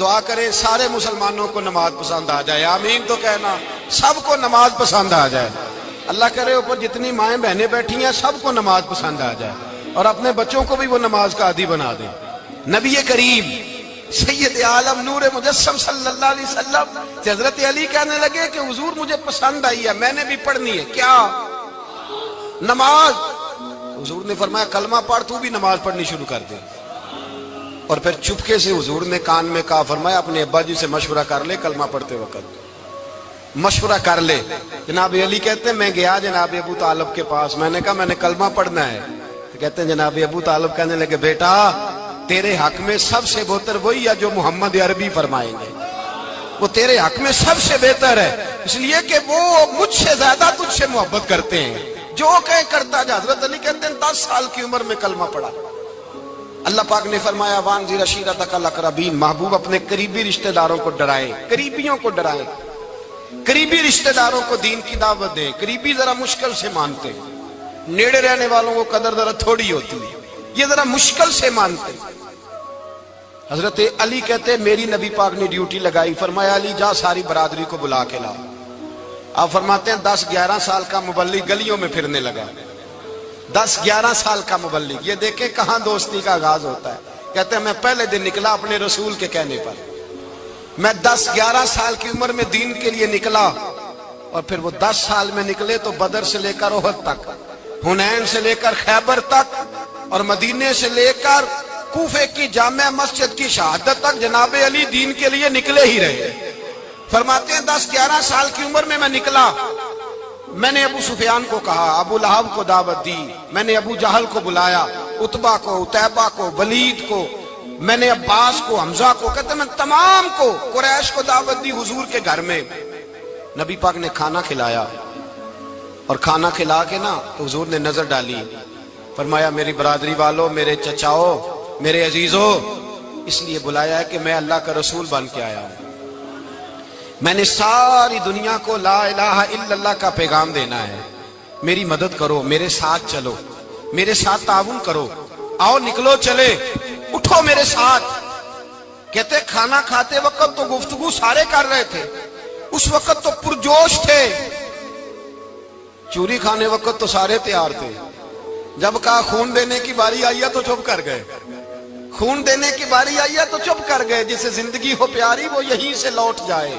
دعا کرے سارے مسلمانوں کو نماز پسند آ جائے، آمین تو کہنا، سب کو نماز پسند آ جائے۔ اللہ کرے اوپر جتنی مائیں بہنیں بیٹھی ہیں سب کو نماز پسند آ جائے، اور اپنے بچوں کو بھی وہ نماز کا عادی بنا دیں۔ نبی کریم سید عالم نور مجسم صلی اللہ علیہ وسلم سے حضرت علی کہنے لگے کہ حضور مجھے پسند آئی ہے، میں نے بھی پڑھنی ہے، کیا؟ نماز۔ حضور نے فرمایا کلمہ پڑھ، تو بھی نماز پڑھنی شروع کر دے۔ اور پھر چپکے سے حضور نے کان میں کہا، فرمایا اپنے ابا جی سے مشورہ کر لے کلمہ پڑھتے وقت، مشورہ کر لے۔ جناب علی کہتے ہیں میں گیا جناب ابو طالب کے پاس، میں نے کہا میں نے کلمہ پڑھنا ہے۔ کہتے ہیں جناب ابو طالب کہنے لگے بیٹا تیرے حق میں سب سے بہتر وہی ہے جو محمد عربی فرمائیں گے، وہ تیرے حق میں سب سے بہتر ہے، اس لیے کہ وہ مجھ سے زیادہ تجھ سے محبت کرتے ہیں، جو کہے کرتا جا۔ حضرت علی کہتے ہیں 10 سال کی عمر میں کلمہ پڑھا۔ اللہ پاک نے فرمایا وانذر عشیرتک الاقربین، محبوب اپنے قریبی رشتہ داروں کو ڈرائیں، قریبیوں کو ڈرائیں، قریبی رشتہ داروں کو دین کی دعوت دیں۔ قریبی ذرا مشکل سے مانتے ہیں، نیڑے رہنے والوں کو قدر ذرا تھوڑی ہوتی ہے، یہ ذرا مشکل سے مانتے ہیں۔ حضرت علی کہتے ہیں میری نبی پاک نے ڈیوٹی لگائی، فرمایا علی جا ساری برادری کو بلا کے لا۔ آپ فرماتے ہیں 10-11 سال کا مبلغ گلیوں میں پھرنے لگا، 10-11 سال کا مبلغ، یہ دیکھیں کہاں دوستی کا آغاز ہوتا ہے۔ کہتے ہیں میں پہلے دن نکلا اپنے رسول کے کہنے پر، میں 10-11 سال کی عمر میں دین کے لیے نکلا، اور پھر وہ 10 سال میں نکلے تو بدر سے لے کر احد تک، حنین سے لے کر خیبر تک، اور مدینے سے لے کر کوفے کی جامع مسجد کی شہادت تک جناب علی دین کے لیے نکلے ہی رہے۔ فرماتے ہیں 10-11 سال کی عمر میں نکلا، میں نے ابو سفیان کو کہا، ابو لہب کو دعوت دی، میں نے ابو جہل کو بلایا، عتبہ کو، عتیبہ کو، ولید کو، میں نے عباس کو، حمزہ کو، کہتے ہیں میں تمام کو، قریش کو دعوت دی حضور کے گھر میں۔ نبی پاک نے کھانا کھلایا، اور کھانا کھلا کے نا تو حضور نے نظر ڈالی، فرمایا میری برادری والوں، میرے چچاؤ، میرے عزیزوں، اس لیے بلایا ہے کہ میں اللہ کا رسول بن کے آیا ہوں، میں نے ساری دنیا کو لا الہ الا اللہ کا پیغام دینا ہے، میری مدد کرو، میرے ساتھ چلو، میرے ساتھ تعاون کرو، آؤ نکلو چلے، اٹھو میرے ساتھ۔ کہتے کھانا کھاتے وقت تو گفتگو سارے کر رہے تھے، اس وقت تو پرجوش تھے، چوری کھانے وقت تو سارے تیار تھے، جب کہا خون دینے کی باری آئی ہے تو چپ کر گئے، خون دینے کی باری آئی ہے تو چپ کر گئے، جسے زندگی ہو پیاری وہ یہیں سے لوٹ جائے،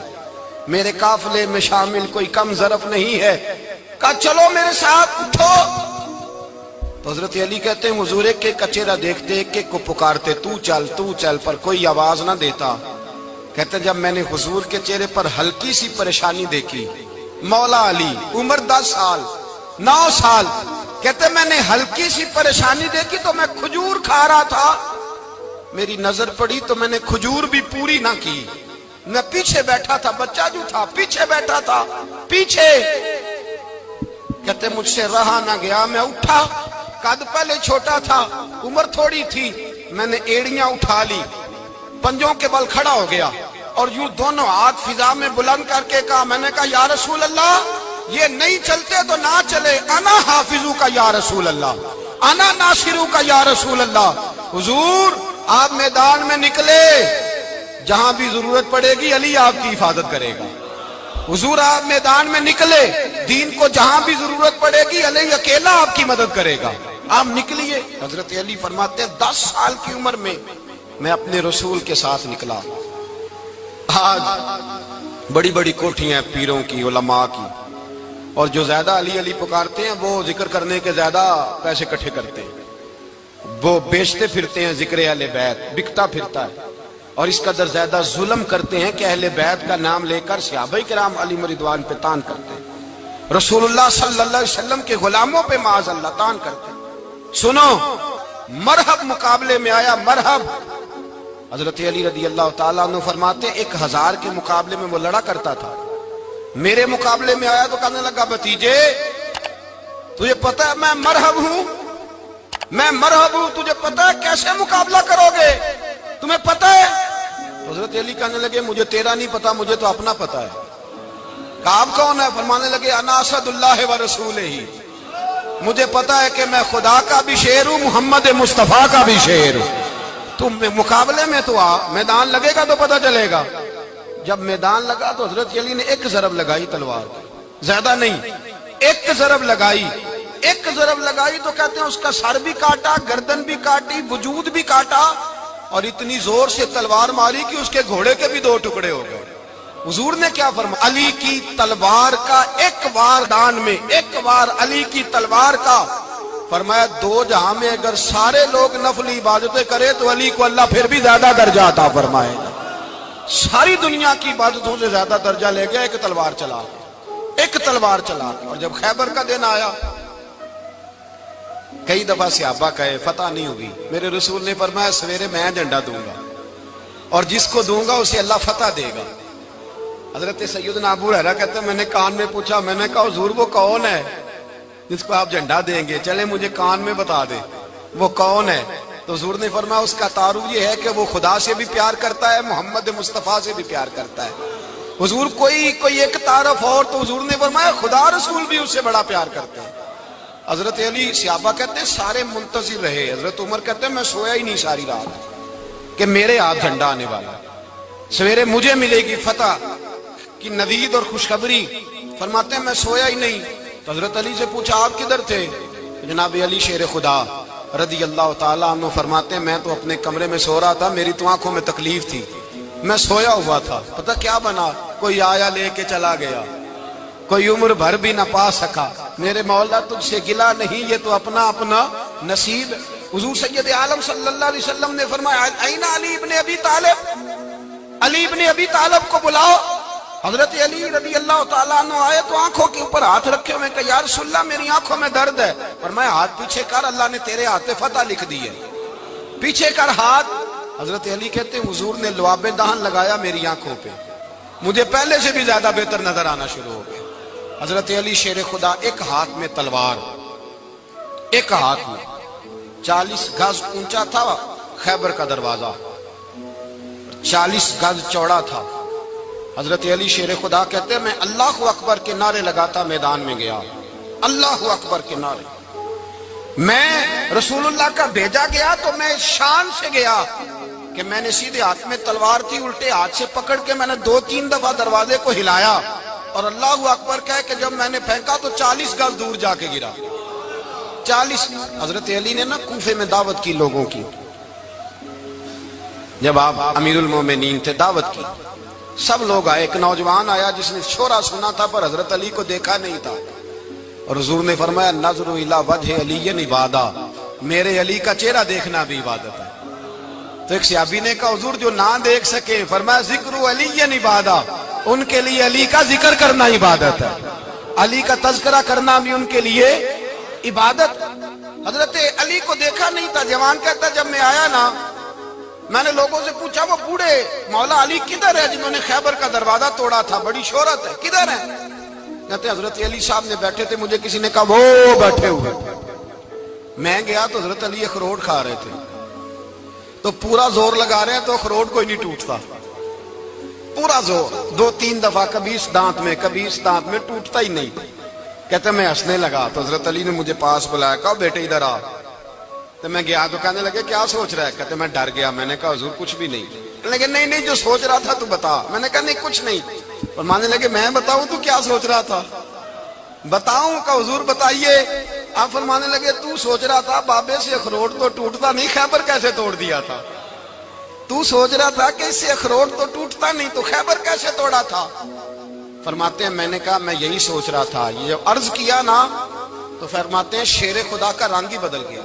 میرے قافلے میں شامل کوئی کم ظرف نہیں ہے، کہا چلو میرے ساتھ اٹھو۔ تو حضرت علی کہتے ہیں حضور ایک کے چہرہ دیکھتے ایک ایک کو پکارتے، تو چل، پر کوئی آواز نہ دیتا۔ کہتے ہیں جب میں نے حضور کے چہرے پر ہلکی سی پریشانی دیکھی، مولا علی عمر 10 سال 9 سال، کہتے ہیں میں نے ہلکی سی پریشانی دیکھی تو میں کھجور کھا رہا تھا، میری نظر پڑی تو میں نے کھجور بھی پوری نہ کی، میں پیچھے بیٹھا تھا، بچہ جو تھا پیچھے بیٹھا تھا، پیچھے۔ کہتے مجھ سے رہا نہ گیا، میں اٹھا، قد پہلے چھوٹا تھا، عمر تھوڑی تھی، میں نے ایڑیاں اٹھا لی، پنجوں کے بل کھڑا ہو گیا، اور یوں دونوں ہاتھ فضا میں بلند کر کے کہا، میں نے کہا یا رسول اللہ یہ نہیں چلتے تو نہ چلے، انا حافظو کا یا رسول اللہ، انا ناصرو کا یا رسول اللہ۔ حضور آپ میدان میں نکلے، جہاں بھی ضرورت پڑے گی علی آپ کی حفاظت کرے گا، حضور آپ میدان میں نکلے، دین کو جہاں بھی ضرورت پڑے گی علی اکیلا آپ کی مدد کرے گا، آپ نکلیے۔ حضرت علی فرماتے ہیں 10 سال کی عمر میں اپنے رسول کے ساتھ نکلا۔ آج بڑی بڑی کوٹھیاں پیروں کی، علماء کی، اور جو زیادہ علی علی پکارتے ہیں وہ ذکر کرنے کے زیادہ پیسے اکٹھے کرتے ہیں، وہ بیچتے پھرتے ہیں ذکر اہل بیت، بکتا پھرتا ہے، اور اس قدر زیادہ ظلم کرتے ہیں کہ اہل بیت کا نام لے کر صحابہ کرام علی رضوان پہ تان کرتے ہیں، رسول اللہ صلی اللہ علیہ وسلم کے غلاموں پہ معاذ اللہ تان کرتے ہیں۔ سنو، مرحب مقابلے میں آیا، مرحب۔ حضرت علی رضی اللہ تعالیٰ عنہ فرماتے ہیں 1000 کے مقابلے میں وہ لڑا کرتا تھا، میرے مقابلے میں آیا تو کہنے لگا بھتیجے تجھے پتہ ہے میں مرحب ہوں، میں مرحب ہوں، تجھے پتہ ہے کیسے مقابلہ کرو گے، تمہیں پتہ ہے؟ حضرت علی کہنے لگے مجھے تیرا نہیں پتا، مجھے تو اپنا پتہ ہے۔ کہا آپ کون ہے؟ فرمانے لگے انا اسد اللہ و رسولہ، مجھے پتا ہے کہ میں خدا کا بھی شیر ہوں، محمد مصطفیٰ کا بھی شیر ہوں۔ تم مقابلے میں تو آ، میدان لگے گا تو پتہ چلے گا۔ جب میدان لگا تو حضرت علی نے ایک ضرب لگائی تلوار کی، زیادہ نہیں، ایک ضرب لگائی۔ ایک ضرب لگائی تو کہتے ہیں اس کا سر بھی کاٹا، گردن بھی کاٹی، وجود بھی کاٹا، اور اتنی زور سے تلوار ماری کہ اس کے گھوڑے کے بھی 2 ٹکڑے ہو گئے۔ حضور نے کیا فرمایا؟ علی کی تلوار کا ایک وار دان میں، ایک وار علی کی تلوار کا، فرمایا 2 جہاں میں اگر سارے لوگ نفلی عبادتیں کرے تو علی کو اللہ پھر بھی زیادہ درجہ عطا فرمائے گا۔ ساری دنیا کی عبادتوں سے زیادہ درجہ لے گیا ایک تلوار چلا کے، ایک تلوار چلا کے۔ اور جب خیبر کا دن آیا، کئی دفعہ صحابہ کہے فتح نہیں ہوگی، میرے رسول نے فرمایا سویرے میں جھنڈا دوں گا اور جس کو دوں گا اسے اللہ فتح دے گا۔ حضرت سیدنا ابو ہریرہ کہتے ہیں میں نے کان میں پوچھا، میں نے کہا حضور وہ کون ہے جس کو آپ جھنڈا دیں گے؟ چلے مجھے کان میں بتا دے وہ کون ہے۔ تو حضور نے فرمایا اس کا تعارف یہ ہے کہ وہ خدا سے بھی پیار کرتا ہے، محمد مصطفیٰ سے بھی پیار کرتا ہے۔ حضور کوئی ایک تعارف اور، تو حضور نے فرمایا خدا رسول بھی اس سے بڑا پیار کرتے ہیں۔ حضرت علی، صحابہ کہتے ہیں سارے منتظر رہے۔ حضرت عمر کہتے ہیں میں سویا ہی نہیں ساری رات کہ میرے ہاتھ جھنڈا آنے والا، سویرے مجھے ملے گی فتح کی نوید اور خوشخبری۔ فرماتے ہیں میں سویا ہی نہیں۔ تو حضرت علی سے پوچھا آپ کدھر تھے؟ جناب علی شیر خدا رضی اللہ تعالیٰ عنہ فرماتے ہیں میں تو اپنے کمرے میں سو رہا تھا، میری تو آنکھوں میں تکلیف تھی، میں سویا ہوا تھا، پتہ کیا بنا؟ کوئی آیا لے کے چلا گیا، کوئی عمر بھر بھی نہ پا سکا۔ میرے مولا تجھ سے گلا نہیں، یہ تو اپنا اپنا نصیب ہے۔ حضور سید عالم صلی اللہ علیہ وسلم نے فرمایا این علی ابن ابی طالب، علی ابن ابی طالب کو بلاؤ۔ حضرت علی رضی اللہ تعالیٰ عنہ آئے تو آنکھوں کے اوپر ہاتھ رکھے ہوئے کہ یا رسول اللہ میری آنکھوں میں درد ہے۔ فرمایا ہاتھ پیچھے کر، اللہ نے تیرے ہاتھ پہ فتح لکھ دی ہے، پیچھے کر ہاتھ۔ حضرت علی کہتے ہیں حضور نے لعاب دہن لگایا میری آنکھوں پہ، مجھے پہلے سے بھی زیادہ بہتر نظر آنا شروع ہو گیا۔ حضرت علی شیر خدا ایک ہاتھ میں تلوار، ایک ہاتھ میں، 40 گز اونچا تھا خیبر کا دروازہ، 40 گز چوڑا تھا۔ حضرت علی شیر خدا کہتے ہیں میں اللہ اکبر کے نعرے لگاتا میدان میں گیا، اللہ اکبر کے نعرے۔ میں رسول اللہ کا بھیجا گیا تو میں شان سے گیا کہ میں نے سیدھے ہاتھ میں تلوار تھی، الٹے ہاتھ سے پکڑ کے میں نے 2-3 دفعہ دروازے کو ہلایا اور اللہ اکبر کہہ کہ جب میں نے پھینکا تو 40 گز دور جا کے گرا، 40۔ حضرت علی نے نا کوفے میں دعوت کی لوگوں کی، جب آپ امیر المومنین تھے دعوت کی، سب لوگ آئے۔ ایک نوجوان آیا جس نے شورا سنا تھا پر حضرت علی کو دیکھا نہیں تھا، اور حضور نے فرمایا نظر الی وجہ علی عبادہ، میرے علی کا چہرہ دیکھنا بھی عبادت ہے۔ تو ایک صحابی نے کہا حضور جو نہ دیکھ سکے، فرمایا ذکر علی عبادہ، ان کے لیے علی کا ذکر کرنا عبادت ہے، علی کا تذکرہ کرنا بھی ان کے لیے عبادت۔ حضرت علی کو دیکھا نہیں تھا۔ جوان کہتا جب میں آیا نا میں نے لوگوں سے پوچھا وہ بوڑھے مولا علی کدھر ہے جنہوں نے خیبر کا دروازہ توڑا تھا، بڑی شہرت ہے، کدھر ہے؟ کہتے ہیں حضرت علی صاحب نے بیٹھے تھے، مجھے کسی نے کہا وہ بیٹھے ہوئے۔ میں گیا تو حضرت علی اخروٹ کھا رہے تھے، تو پورا زور لگا رہے ہیں تو اخروٹ کوئی نہیں ٹوٹتا، پورا زور 2-3 دفعہ، کبھی اس دانت میں کبھی اس دانت میں، ٹوٹتا ہی نہیں۔ کہتے میں ہنسنے لگا تو حضرت علی نے مجھے پاس بلایا، کہا بیٹے ادھر آ۔ تو میں گیا تو کہنے لگے کیا سوچ رہا ہے؟ کہتے میں ڈر گیا۔ میں نے کہا حضور کچھ بھی نہیں۔ لیکن نہیں جو سوچ رہا تھا تو بتا۔ میں نے کہا نہیں کچھ نہیں۔ فرمانے لگے میں بتاؤں تو کیا سوچ رہا تھا؟ بتاؤں؟ کہ حضور بتائیے۔ آپ فرمانے لگے تو سوچ رہا تھا بابے سے اخروٹ تو ٹوٹتا نہیں، خیبر کیسے توڑ دیا تھا؟ تو سوچ رہا تھا کہ اس سے اخروٹ تو ٹوٹتا نہیں تو خیبر کیسے توڑا تھا؟ فرماتے ہیں میں نے کہا میں یہی سوچ رہا تھا۔ یہ جب عرض کیا نا تو فرماتے ہیں شیر خدا کا رنگ ہی بدل گیا،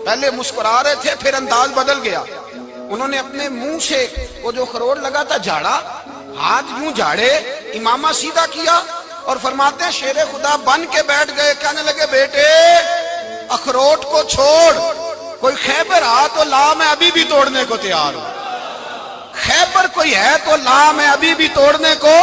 پہلے مسکرا رہے تھے پھر انداز بدل گیا۔ انہوں نے اپنے منہ سے وہ جو خروٹ لگا تھا جھاڑا، ہاتھ یوں جھاڑے، امامہ سیدھا کیا اور فرماتے ہیں شیر خدا بن کے بیٹھ گئے۔ کہنے لگے بیٹے اخروٹ کو چھوڑ، کوئی خیبر آ تو لا، میں ابھی بھی توڑنے کو تیار ہوں۔ خیبر کوئی ہے تو لا، میں ابھی بھی توڑنے کو۔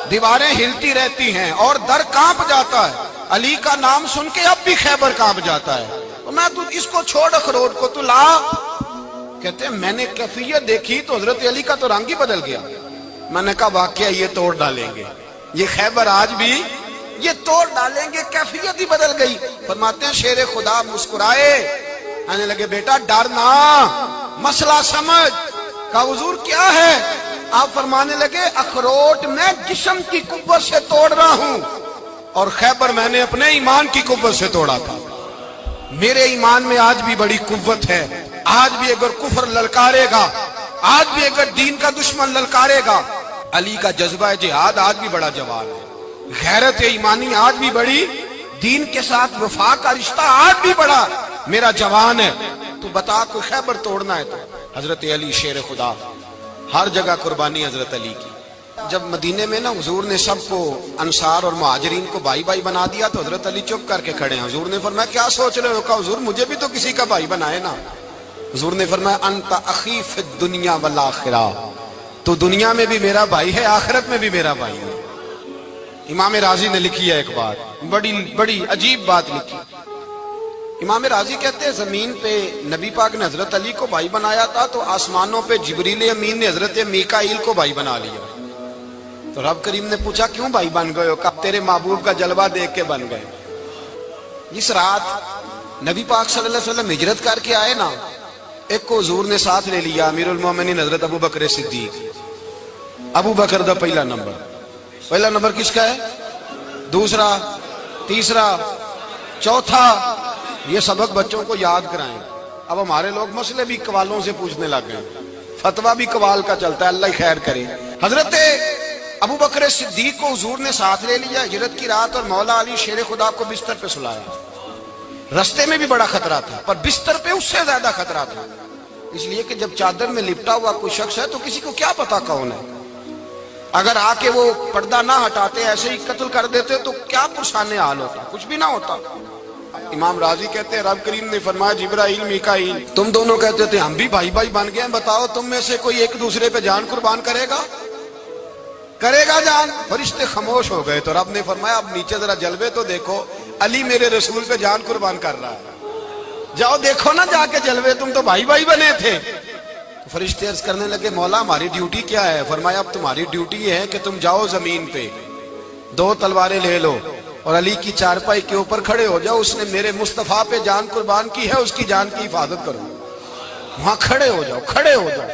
دیواریں ہلتی رہتی ہیں اور در کانپ جاتا ہے، علی کا نام سن کے اب بھی خیبر کانپ جاتا ہے۔ میں تو اس کو چھوڑ اخروٹ کو تو لا۔ کہتے ہیں میں نے کیفیت دیکھی تو حضرت علی کا تو رنگ ہی بدل گیا۔ میں نے کہا واقعہ یہ توڑ ڈالیں گے، یہ خیبر آج بھی یہ توڑ ڈالیں گے، کیفیت ہی بدل گئی۔ فرماتے ہیں شیر خدا مسکرائے، کہنے لگے بیٹا ڈر نہ، مسئلہ سمجھ۔ کہا حضور کیا ہے؟ آپ فرمانے لگے اخروٹ میں جسم کی قوت سے توڑ رہا ہوں اور خیبر میں نے اپنے ایمان کی قوت سے توڑا تھا۔ میرے ایمان میں آج بھی بڑی قوت ہے، آج بھی اگر کفر للکارے گا، آج بھی اگر دین کا دشمن للکارے گا، علی کا جذبہ جہاد آج بھی بڑا جوان ہے، غیرت ایمانی آج بھی بڑی، دین کے ساتھ وفا کا رشتہ آج بھی بڑا میرا جوان ہے۔ تو بتا کوئی خیبر توڑنا ہے تو حضرت علی شیر خدا، ہر جگہ قربانی حضرت علی کی۔ جب مدینے میں نا حضور نے سب کو انصار اور مہاجرین کو بھائی بھائی بنا دیا تو حضرت علی چپ کر کے کھڑے ہیں۔ حضور نے فرمایا کیا سوچ رہے ہو؟ کہا حضور مجھے بھی تو کسی کا بھائی بنائے نا۔ حضور نے فرمایا انت اخی فی الدنیا والآخرہ، تو دنیا میں بھی میرا بھائی ہے، آخرت میں بھی میرا بھائی ہے۔ امام راضی نے لکھی ہے ایک بات، بڑی عجیب بات لکھی۔ امام راضی کہتے ہیں زمین پہ نبی پاک نے حضرت علی کو بھائی بنایا تھا تو آسمانوں پہ جبریل امین نے حضرت میکائیل کو بھائی بنا لیا۔ تو رب کریم نے پوچھا کیوں بھائی بن گئے ہو؟ کہا تیرے محبوب کا جلوہ دیکھ کے بن گئے۔ جس رات نبی پاک صلی اللہ علیہ وسلم ہجرت کر کے آئے نا، ایک کو حضور نے ساتھ لے لیا، امیر المومنین حضرت ابو بکر صدیق۔ ابو بکر دا پہلا نمبر کس کا ہے؟ دوسرا، تیسرا، چوتھا، یہ سبق بچوں کو یاد کرائیں۔ اب ہمارے لوگ مسئلے بھی قوالوں سے پوچھنے لگ گئے، فتویٰ بھی قوال کا چلتا ہے، اللہ ہی خیر کرے۔ حضرت ابو بکر صدیق کو حضور نے ساتھ لے لیا ہجرت کی رات، اور مولا علی شیر خدا کو بستر پہ سلایا۔ رستے میں بھی بڑا خطرہ تھا پر بستر پہ اس سے زیادہ خطرہ تھا، اس لیے کہ جب چادر میں لپٹا ہوا کوئی شخص ہے تو کسی کو کیا پتا کون ہے، اگر آ کے وہ پردہ نہ ہٹاتے ایسے ہی قتل کر دیتے تو کیا پرسانے حال ہوتا، کچھ بھی نہ ہوتا۔ امام راضی کہتے ہیں رب کریم نے فرمایا جبرائیل میکائیل تم دونوں کہتے تھے ہم بھی بھائی بھائی بن گئے ہیں، بتاؤ تم میں سے کوئی ایک دوسرے پہ جان قربان کرے گا جان؟ فرشتے خاموش ہو گئے تو رب نے فرمایا اب نیچے ذرا جلوے تو دیکھو، علی میرے رسول پہ جان قربان کر رہا ہے، جاؤ دیکھو نا جا کے جلوے، تم تو بھائی بھائی بنے تھے۔ فرشتے عرض کرنے لگے مولا ہماری ڈیوٹی کیا ہے؟ فرمایا اب تمہاری ڈیوٹی یہ ہے کہ تم جاؤ زمین پہ، 2 تلواریں لے لو اور علی کی چارپائی کے اوپر کھڑے ہو جاؤ، اس نے میرے مصطفیٰ پہ جان قربان کی ہے، اس کی جان کی حفاظت کرو۔ وہاں کھڑے ہو جاؤ۔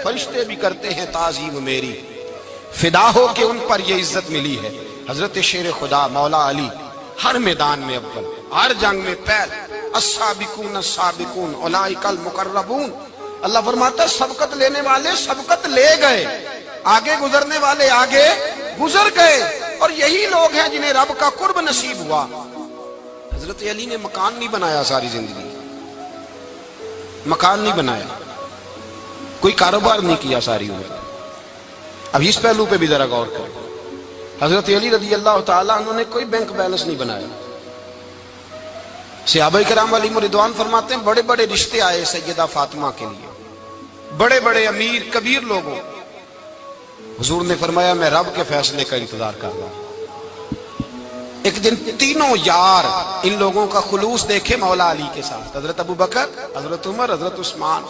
فرشتے بھی کرتے ہیں تعظیم میری، فدا ہو کہ ان پر یہ عزت ملی ہے۔ حضرت شیر خدا مولا علی ہر میدان میں اول، ہر جنگ میں پہل، السابقون السابقون اولئک المقربون۔ اللہ فرماتا ہے سبقت لینے والے سبقت لے گئے، آگے گزرنے والے آگے گزر گئے، اور یہی لوگ ہیں جنہیں رب کا قرب نصیب ہوا۔ حضرت علی نے مکان نہیں بنایا، ساری زندگی مکان نہیں بنایا، کوئی کاروبار نہیں کیا ساری عمر۔ اب اس پہلو پہ بھی ذرا غور کریں، حضرت علی رضی اللہ تعالیٰ انہوں نے کوئی بینک بیلنس نہیں بنایا۔ صحابہ کرام علیہم رضوان فرماتے ہیں بڑے بڑے رشتے آئے سیدہ فاطمہ کے لیے، بڑے بڑے امیر کبیر لوگوں، حضور نے فرمایا میں رب کے فیصلے کا انتظار کر رہا ہوں۔ ایک دن تینوں یار ان لوگوں کا خلوص دیکھے مولا علی کے ساتھ، حضرت ابو بکر، حضرت عمر، حضرت عثمان۔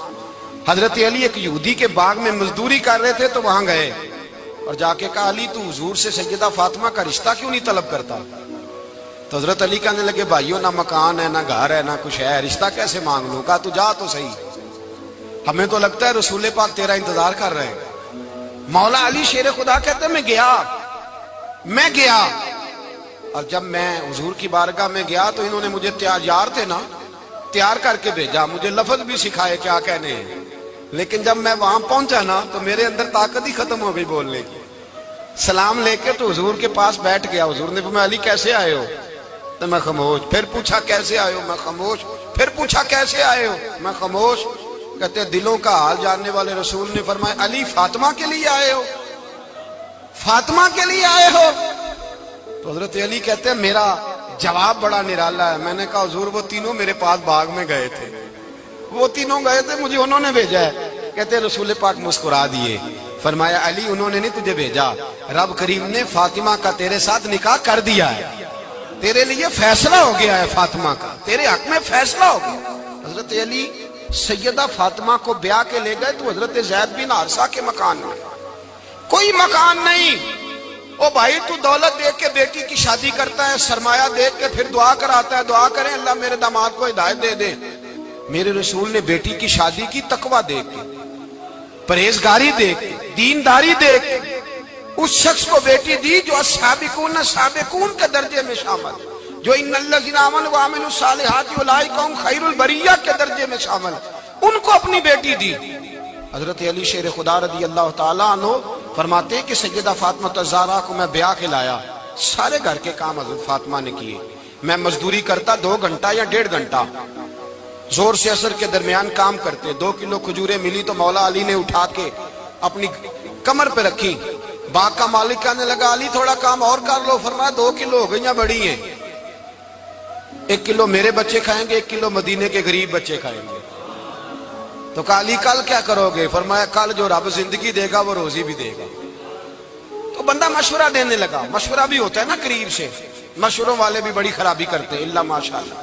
حضرت علی ایک یہودی کے باغ میں مزدوری کر رہے تھے تو وہاں گئے اور جا کے کہا علی تو حضور سے سیدہ فاطمہ کا رشتہ کیوں نہیں طلب کرتا؟ تو حضرت علی کہنے لگے بھائیو نہ مکان ہے، نہ گھر ہے، نہ کچھ ہے، رشتہ کیسے مانگ لوں؟ کہا تو جا تو صحیح، ہمیں تو لگتا ہے رسول پاک تیرا انتظار کر رہے ہیں۔ مولا علی شیر خدا کہتے ہیں میں گیا اور جب میں حضور کی بارگاہ میں گیا تو انہوں نے مجھے تیار کر کے بھیجا، مجھے لفظ بھی سکھائے کیا کہنے ہیں، لیکن جب میں وہاں پہنچا نا تو میرے اندر طاقت ہی ختم ہو گئی بولنے کی۔ سلام لے کے تو حضور کے پاس بیٹھ گیا، حضور نے فرمایا علی کیسے آئے ہو؟ تو میں خاموش، پھر پوچھا کیسے آئے ہو؟ میں خاموش، پھر پوچھا کیسے آئے ہو؟ میں خاموش۔ کہتے ہیں دلوں کا حال جاننے والے رسول نے فرمایا علی فاطمہ کے لیے آئے ہو؟ فاطمہ کے لیے آئے ہو؟ تو حضرت علی کہتے ہیں میرا جواب بڑا نرالا ہے۔ میں نے کہا حضور وہ تینوں میرے پاس باغ میں گئے تھے، وہ تینوں گئے تھے، مجھے انہوں نے بھیجا ہے۔ کہتے ہیں رسول پاک مسکرا دیے، فرمایا علی انہوں نے نہیں تجھے بھیجا، رب کریم نے فاطمہ کا تیرے ساتھ نکاح کر دیا ہے، تیرے لیے فیصلہ ہو گیا ہے، فاطمہ کا تیرے حق میں فیصلہ ہو گیا۔ حضرت علی سیدہ فاطمہ کو بیاہ کے لے گئے تو حضرت زید بن حارثہ کے مکان میں، کوئی مکان نہیں۔ او بھائی تو دولت دیکھ کے بیٹی کی شادی کرتا ہے، سرمایہ دیکھ کے پھر دعا کراتا ہے، دعا کریں اللہ میرے داماد کو ہدایت دے دے۔ میرے رسول نے بیٹی کی شادی کی تقویٰ دیکھ کے، پرہیزگاری دیکھ، دینداری دیکھ اس شخص کو بیٹی دی جو السابقون سابقون کے درجے میں شامل، جو ان الذین آمنوا وعملوا الصالحات اولئک هم خیر البریہ کے درجے میں شامل، ان کو اپنی بیٹی دی۔ حضرت علی شیر خدا رضی اللہ تعالیٰ عنہ فرماتے ہیں کہ سیدہ فاطمہ الزہرا کو میں بیاہ کھلایا، سارے گھر کے کام حضرت فاطمہ نے کیے، میں مزدوری کرتا 2 گھنٹہ یا 1.5 گھنٹہ، زور سے عصر کے درمیان کام کرتے، 2 کلو کھجوریں ملی تو مولا علی نے اٹھا کے اپنی کمر پہ رکھی، باغ کا مالک کہنے لگا علی تھوڑا کام اور کر لو، فرمایا 2 کلو ہو گئی ہیں بڑی ہیں، 1 کلو میرے بچے کھائیں گے، 1 کلو مدینے کے غریب بچے کھائیں گے۔ تو کہا علی کل کیا کرو گے؟ فرمایا کل جو رب زندگی دے گا وہ روزی بھی دے گا۔ تو بندہ مشورہ دینے لگا، مشورہ بھی ہوتا ہے نا قریب سے، مشوروں والے بھی بڑی خرابی کرتے ہیں اللہ ماشاءاللہ۔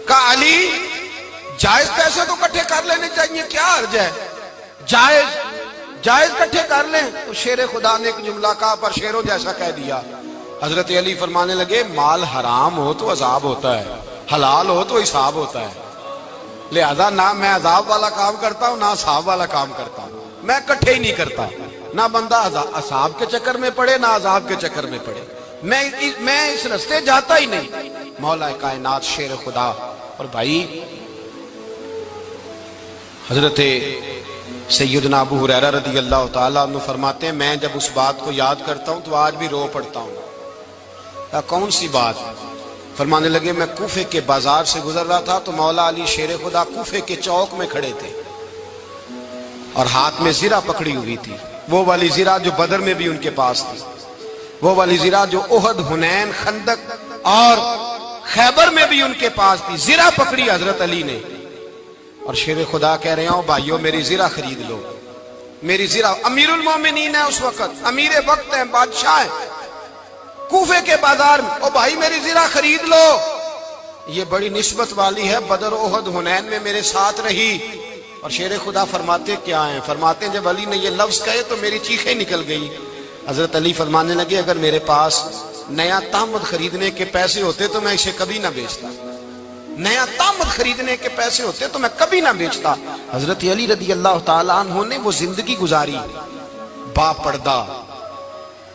کہا علی جائز پیسے تو کٹھے کر لینے چاہیے، کیا عرض ہے، جائز کٹھے کر لیں۔ تو شیر خدا نے ایک جملہ کہا پر شیروں جیسا کہہ دیا۔ حضرت علی فرمانے لگے مال حرام ہو تو عذاب ہوتا ہے، حلال ہو تو حساب ہوتا ہے، لہذا نہ میں عذاب والا کام کرتا ہوں نہ حساب والا کام کرتا ہوں، میں کٹھے ہی نہیں کرتا، نہ بندہ حساب کے چکر میں پڑے نہ عذاب کے چکر میں پڑے، میں اس رستے جاتا ہی نہیں۔ مولا کائنات شیر خدا۔ اور بھائی حضرت سیدنا ابو ہریرہ رضی اللہ تعالیٰ عنہ فرماتے ہیں میں جب اس بات کو یاد کرتا ہوں تو آج بھی رو پڑتا ہوں۔ کون سی بات؟ فرمانے لگے میں کوفے کے بازار سے گزر رہا تھا تو مولا علی شیر خدا کوفے کے چوک میں کھڑے تھے اور ہاتھ میں زرہ پکڑی ہوئی تھی، وہ والی زرہ جو بدر میں بھی ان کے پاس تھی، وہ والی زرہ جو احد، حنین، خندق اور خیبر میں بھی ان کے پاس تھی، زرہ پکڑی حضرت علی نے اور شیر خدا کہہ رہے ہوں بھائیو میری زرہ خرید لو، میری زرہ۔ امیر المومنین ہے اس وقت، امیر وقت ہیں، بادشاہ ہیں، کوفے کے بازار میں، او بھائی میری زرہ خرید لو۔ یہ بڑی نسبت والی ہے، بدر، احد، حنین میں میرے ساتھ رہی۔ اور شیر خدا فرماتے کیا ہیں؟ فرماتے ہیں جب علی نے یہ لفظ کہے تو میری چیخیں نکل گئی۔ حضرت علی فرمانے لگے اگر میرے پاس نیا تامد خریدنے کے پیسے ہوتے تو میں اسے کبھی نہ بیچتا، نیا تامد خریدنے کے پیسے ہوتے تو میں کبھی نہ بیچتا۔ حضرت علی رضی اللہ تعالیٰ عنہ نے وہ زندگی گزاری، با پردہ،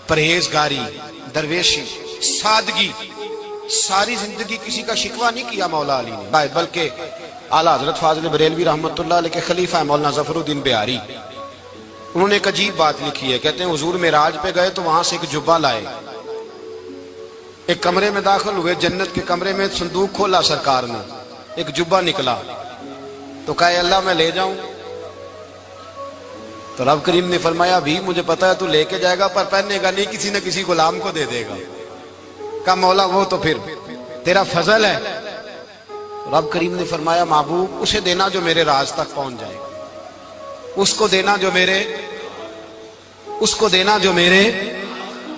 پرہیزگاری، درویشی، سادگی، ساری زندگی کسی کا شکوہ نہیں کیا مولا علی نے، بلکہ اعلیٰ حضرت فاضل بریلوی رحمت اللہ علیہ کے خلیفہ مولانا ظفر الدین بہاری، انہوں نے ایک عجیب بات لکھی ہے، کہتے ہیں حضور معراج پہ گئے تو وہاں سے ایک جبہ لائے، ایک کمرے میں داخل ہوئے، جنت کے کمرے میں صندوق کھولا سرکار نے، ایک جبہ نکلا تو کہا اللہ میں لے جاؤں؟ تو رب کریم نے فرمایا بھی مجھے پتا ہے تو لے کے جائے گا پر پہننے گا نہیں، کسی نہ کسی غلام کو دے دے گا۔ کہا مولا وہ تو پھر تیرا فضل ہے۔ رب کریم نے فرمایا محبوب اسے دینا جو میرے راز تک پہنچ جائے، اس کو دینا جو میرے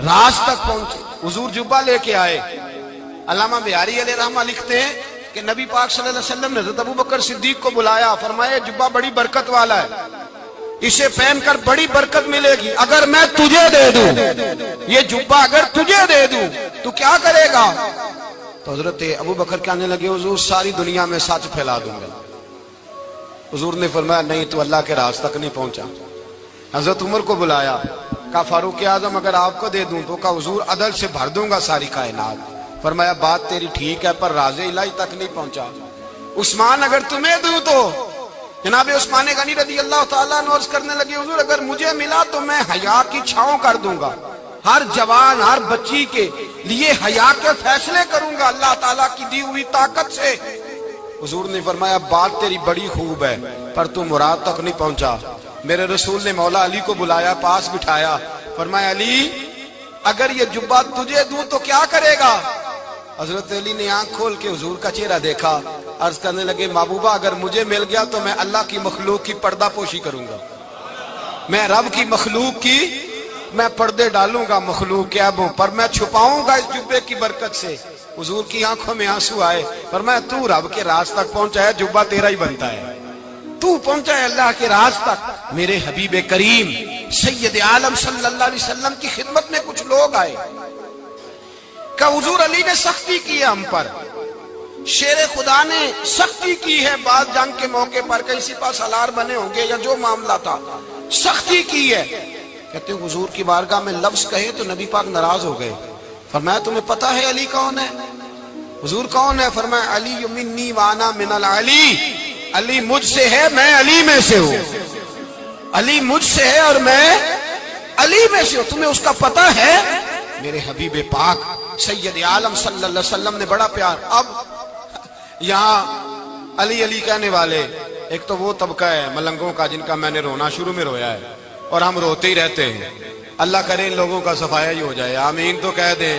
راز تک پہنچے۔ حضور جبہ لے کے آئے۔ علامہ بہاری علیہ رحمہ لکھتے ہیں کہ نبی پاک صلی اللہ علیہ وسلم نے حضرت ابوبکر صدیق کو بلایا، فرمایا جبہ بڑی برکت والا ہے، اسے پہن کر بڑی برکت ملے گی، اگر میں تجھے دے دوں، یہ جبہ اگر تجھے دے دوں تو کیا کرے گا؟ تو حضرت ابوبکر کہنے لگے حضور ساری دنیا میں سچ پھیلا دوں گا۔ حضور نے فرمایا نہیں تو اللہ کے راز تک نہیں پہنچا۔ حضرت عمر کو بلایا، کہا فاروق اعظم اگر آپ کو دے دوں تو کہا حضور عدل سے بھر دوں گا ساری کائنات۔ فرمایا بات تیری ٹھیک ہے پر راز الہی تک نہیں پہنچا۔ عثمان اگر تمہیں دوں تو جناب عثمان غنی رضی اللہ تعالیٰ عنہ عرض کرنے لگے حضور اگر مجھے ملا تو میں حیا کی چھاؤں کر دوں گا، ہر جوان ہر بچی کے لیے حیا کے فیصلے کروں گا اللہ تعالیٰ کی دی ہوئی طاقت سے۔ حضور نے فرمایا بات تیری بڑی خوب ہے پر تو مراد تک نہیں پہنچا۔ میرے رسول نے مولا علی کو بلایا، پاس بٹھایا، فرمایا علی اگر یہ جبہ تجھے دوں تو کیا کرے گا؟ حضرت علی نے آنکھ کھول کے حضور کا چہرہ دیکھا، عرض کرنے لگے محبوبہ اگر مجھے مل گیا تو میں اللہ کی مخلوق کی پردہ پوشی کروں گا، میں رب کی مخلوق کی میں پردے ڈالوں گا مخلوق کے عیبوں پر، میں چھپاؤں گا اس جبے کی برکت سے۔ حضور کی آنکھوں میں آنسو آئے، فرمایا تو رب کے راز تک پہنچا ہے، جبہ تیرا ہی بنتا ہے، تو پہنچا ہے اللہ کے راز تک۔ میرے حبیب کریم سید عالم صلی اللہ علیہ وسلم کی خدمت میں کچھ لوگ آئے کہ حضور علی نے سختی کی ہے ہم پر، شیر خدا نے سختی کی ہے، بعض جنگ کے موقع پر کہیں سپہ سالار بنے ہوں گے یا جو معاملہ تھا، سختی کی ہے. کہتے ہیں حضور کی بارگاہ میں لفظ کہے تو نبی پاک ناراض ہو گئے. فرمایا تمہیں پتہ ہے علی کون ہے؟ حضور کون ہے؟ فرمایا علی منی وانا من العلی، علی مجھ سے ہے، میں علی میں سے ہوں. علی مجھ سے ہے اور میں علی میں سے ہوں. تمہیں اس کا پتہ ہے؟ میرے حبیب پاک سید عالم صلی اللہ علیہ وسلم نے بڑا پیار. اب یہاں علی علی کہنے والے ایک تو وہ طبقہ ہے ملنگوں کا جن کا میں نے رونا شروع میں رویا ہے اور ہم روتے ہی رہتے ہیں. اللہ کرے ان لوگوں کا صفایا ہی ہو جائے، آمین تو کہہ دیں.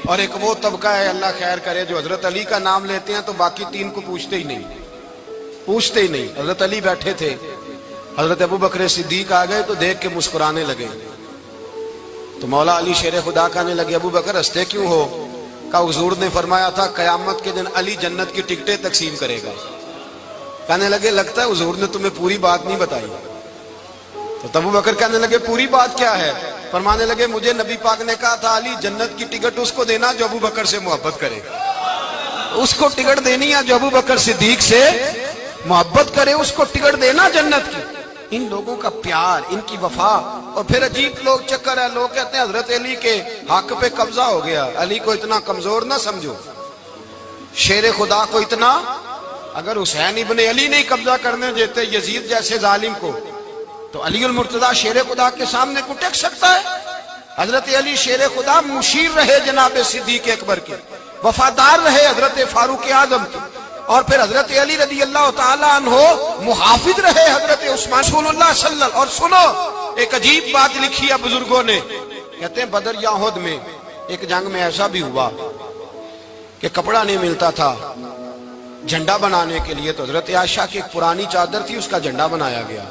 اور ایک وہ طبقہ ہے اللہ خیر کرے جو حضرت علی کا نام لیتے ہیں تو باقی تین کو پوچھتے ہی نہیں. حضرت علی بیٹھے تھے، حضرت ابو بکر صدیق آ گئے تو دیکھ کے مسکرانے لگے. تو مولا علی شیر خدا کہنے لگے ابو بکر ہنستے کیوں ہو؟ کہا حضور نے فرمایا تھا قیامت کے دن علی جنت کی ٹکٹیں تقسیم کرے گا. کہنے لگے لگتا ہے حضور نے تمہیں پوری بات نہیں بتائی. تو ابو بکر کہنے لگے پوری بات کیا ہے؟ فرمانے لگے مجھے نبی پاک نے کہا تھا علی جنت کی ٹکٹ اس کو دینا جو ابو بکر سے محبت کرے. اس کو ٹکٹ دینی ہے جو ابو بکر صدیق سے محبت کرے، اس کو ٹکٹ دینا جنت کی. ان لوگوں کا پیار، ان کی وفا. اور پھر عجیب لوگ چکر ہے، لوگ کہتے ہیں حضرت علی کے حق پہ قبضہ ہو گیا. علی کو اتنا کمزور نہ سمجھو، شیر خدا کو اتنا. اگر حسین ابن علی نہیں قبضہ کرنے دیتے یزید جیسے ظالم کو تو علی المرتضیٰ شیر خدا کے سامنے کو ٹک سکتا ہے؟ حضرت علی شیر خدا مشیر رہے جناب صدیق اکبر کے، وفادار رہے حضرت فاروق اعظم کے، اور پھر حضرت علی رضی اللہ تعالیٰ عنہ محافظ رہے حضرت عثمان رسول اللہ صلی اللہ علیہ وسلم. اور سنو ایک عجیب بات لکھی ہے بزرگوں نے، کہتے ہیں بدر یا احد میں ایک جنگ میں ایسا بھی ہوا کہ کپڑا نہیں ملتا تھا جھنڈا بنانے کے لیے، تو حضرت عائشہ کی ایک پرانی چادر تھی اس کا جھنڈا بنایا گیا.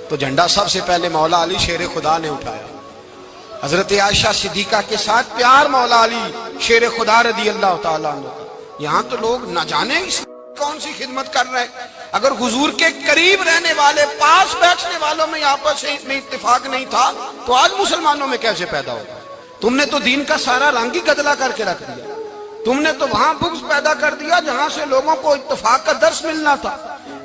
تو جھنڈا سب سے پہلے مولا علی شیر خدا نے اٹھایا. حضرت عائشہ صدیقہ کے ساتھ پیار مولا علی شیر خدا رضی اللہ تعالیٰ عنہ کا. یہاں تو لوگ نہ جانے اس کون سی خدمت کر رہے ہیں. اگر حضور کے قریب رہنے والے پاس بیٹھنے والوں میں آپس میں اتفاق نہیں تھا تو آج مسلمانوں میں کیسے پیدا ہوگا؟ تم نے تو دین کا سارا رنگ ہی گدلا کر کے رکھ دیا. تم نے تو وہاں بغض پیدا کر دیا جہاں سے لوگوں کو اتفاق کا درس ملنا تھا،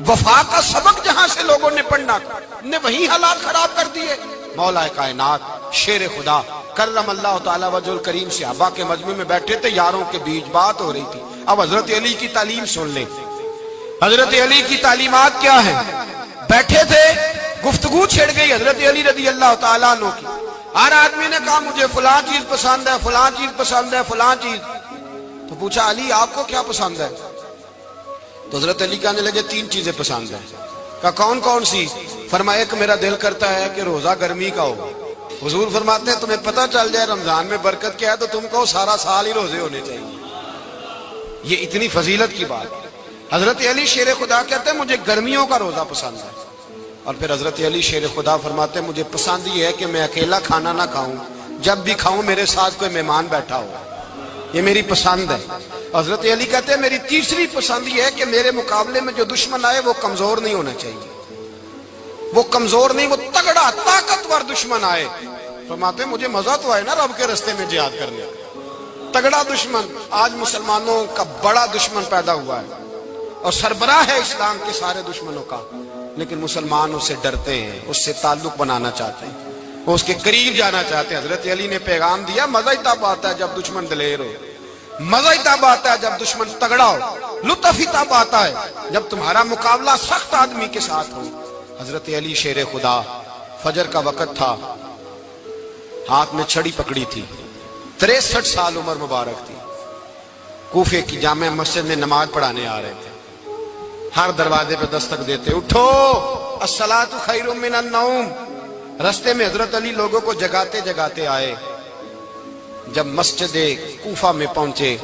وفا کا سبق جہاں سے لوگوں نے پڑھنا تھا، نے وہی حالات خراب کر دیے. مولا کائنات شیر خدا کرم اللہ تعالیٰ وجہ الکریم صحابہ کے مجمع میں بیٹھے تھے، یاروں کے بیچ بات ہو رہی تھی. اب حضرت علی کی تعلیم سن لیں. حضرت علی کی تعلیمات کیا ہیں؟ بیٹھے تھے، گفتگو چھڑ گئی حضرت علی رضی اللہ تعالیٰ عنہ کی. ہر آدمی نے کہا مجھے فلاں چیز پسند ہے، فلاں چیز پسند ہے، فلاں چیز. تو پوچھا علی آپ کو کیا پسند ہے؟ تو حضرت علی کہنے لگے تین چیزیں پسند ہیں. کہا کون کون سی؟ فرمایا ایک میرا دل کرتا ہے کہ روزہ گرمی کا ہو. حضور فرماتے ہیں تمہیں پتہ چل جائے رمضان میں برکت کیا ہے تو تم کو سارا سال ہی روزے ہونے چاہیے. یہ اتنی فضیلت کی بات. حضرت علی شیر خدا کہتے ہیں مجھے گرمیوں کا روزہ پسند ہے. اور پھر حضرت علی شیر خدا فرماتے ہیں مجھے پسند یہ ہے کہ میں اکیلا کھانا نہ کھاؤں، جب بھی کھاؤں میرے ساتھ کوئی مہمان بیٹھا ہو. یہ میری پسند ہے. حضرت علی کہتے ہیں میری تیسری پسند یہ ہے کہ میرے مقابلے میں جو دشمن آئے وہ کمزور نہیں ہونا چاہیے. وہ کمزور نہیں، وہ تگڑا طاقتور دشمن آئے. فرماتے ہیں مجھے مزہ تو آئے نا رب کے رستے میں جہاد کرنے کا. تگڑا دشمن. آج مسلمانوں کا بڑا دشمن پیدا ہوا ہے اور سربراہ ہے اسلام کے سارے دشمنوں کا، لیکن مسلمان اس سے ڈرتے ہیں، اس سے تعلق بنانا چاہتے ہیں، وہ اس کے قریب جانا چاہتے ہیں. حضرت علی نے پیغام دیا مزہ ہی تب آتا ہے جب دشمن دلیر ہو، مزہ ہی تب آتا ہے جب دشمن تگڑا ہو، لطف ہی تب آتا ہے جب تمہارا مقابلہ سخت آدمی کے ساتھ ہو. حضرت علی شیر خدا، فجر کا وقت تھا، ہاتھ میں چھڑی پکڑی تھی، 63 سال عمر مبارک تھی. کوفے کی جامع مسجد میں نماز پڑھانے آ رہے تھے. ہر دروازے پہ دستک دیتے اٹھو الصلاۃ خیر من النوم. رستے میں حضرت علی لوگوں کو جگاتے جگاتے آئے. جب مسجد کوفہ میں پہنچے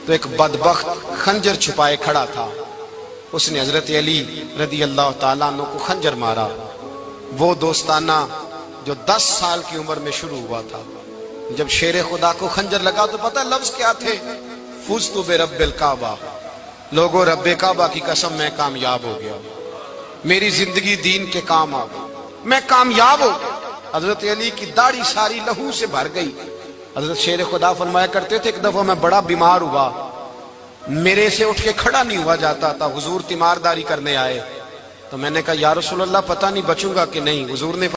تو ایک بدبخت خنجر چھپائے کھڑا تھا. اس نے حضرت علی رضی اللہ تعالیٰ عنہ کو خنجر مارا. وہ دوستانہ جو 10 سال کی عمر میں شروع ہوا تھا. جب شیر خدا کو خنجر لگا تو پتہ لفظ کیا تھے؟ فزت برب الکعبہ. لوگوں رب کعبہ کی قسم میں کامیاب ہو گیا، میری زندگی دین کے کام آ گئی، میں کامیاب ہو گیا. حضرت علی کی داڑھی ساری لہو سے بھر گئی. حضرت شیر خدا فرمایا کرتے تھے ایک دفعہ میں بڑا بیمار ہوا، میرے سے اٹھ کے کھڑا نہیں ہوا جاتا تھا. حضور تیمارداری کرنے آئے تو میں نے کہا یا رسول اللہ پتہ نہیں بچوں گا کہ نہیں. حضور نے